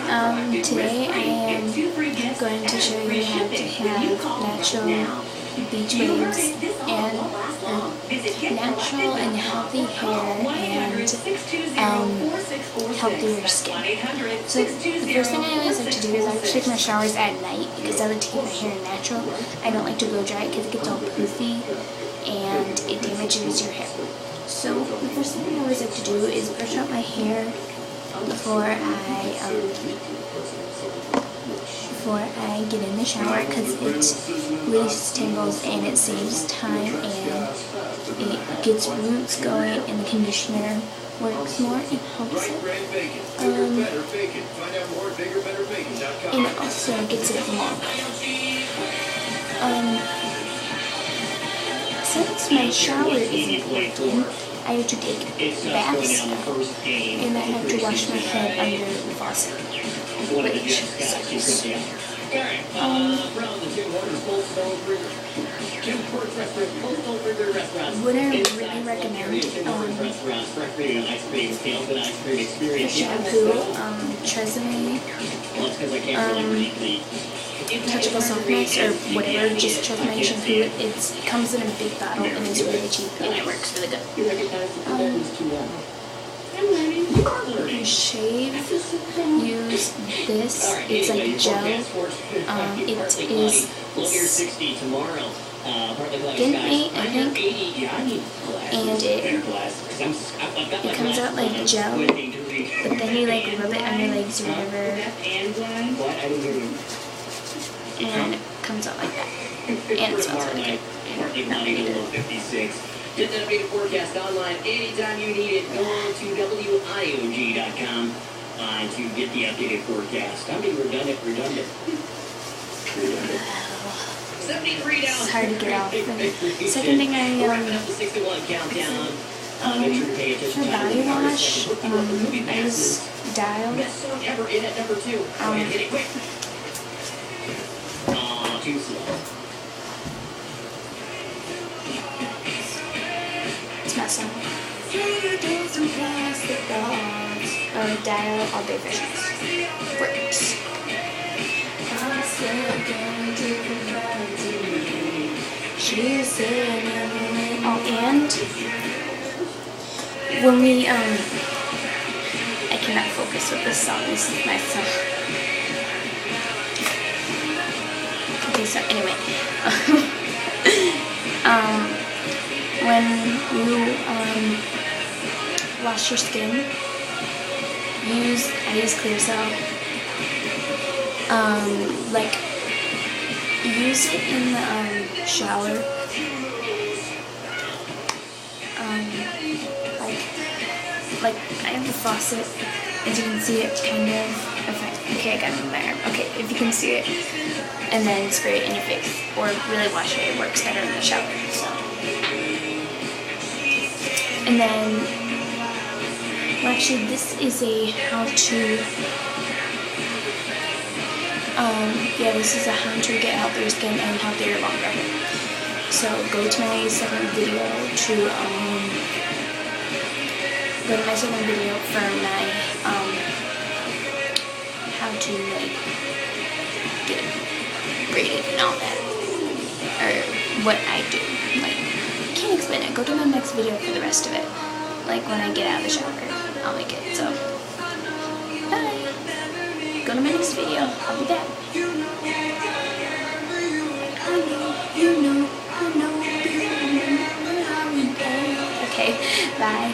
Today I am going to show you how to have natural beach waves and natural and healthy hair and healthier skin. So the first thing I always like to do is I take my showers at night because I like to keep my hair natural. I don't like to blow dry it because it gets all poofy and it damages your hair. So the first thing I always like to do is brush out my hair before I get in the shower because it releases tangles and it saves time and it gets roots going and the conditioner works more and helps it. And it also gets it long. Since my shower isn't working, I have to take baths now, and I have to wash my head under the faucet, which sucks. What I really recommend the shampoo, Tresemme, xoxoxo or whatever, just Tresemme shampoo. It comes in a big bottle and it's really cheap and it works really good. You shave, use this, it's like gel, it is Gently, I think, and it comes out like gel, but then you like rub it on your legs or whatever, and it comes out like that, and it smells really good. Not really good. Get that updated forecast online anytime you need it. Go on to WIOG.com to get the updated forecast. I mean, redundant. 73 down. It's hard to get off. The second thing I for body wash, I use Dial. Too slow. It's messing. Dial all day visions. Works. Oh, and when we I cannot focus with this song. This is my song. Okay, so anyway, when you wash your skin, I use Clear Cell. Use it in the shower. Like I have the faucet, as you can see it kind of. Okay, I got it in my arm. Okay, if you can see it, and then spray it in your face, or really wash it. It works better in the shower. So, and then, well, actually, this is a how-to. This is a how to get healthier skin and healthier longer hair. So go to my second video for my how to get it braided and all that, or what I do. I can't explain it. Go to my next video for the rest of it. Like when I get out of the shower, I'll make it. So bye. Go to my next video. I'll be back. Okay, bye.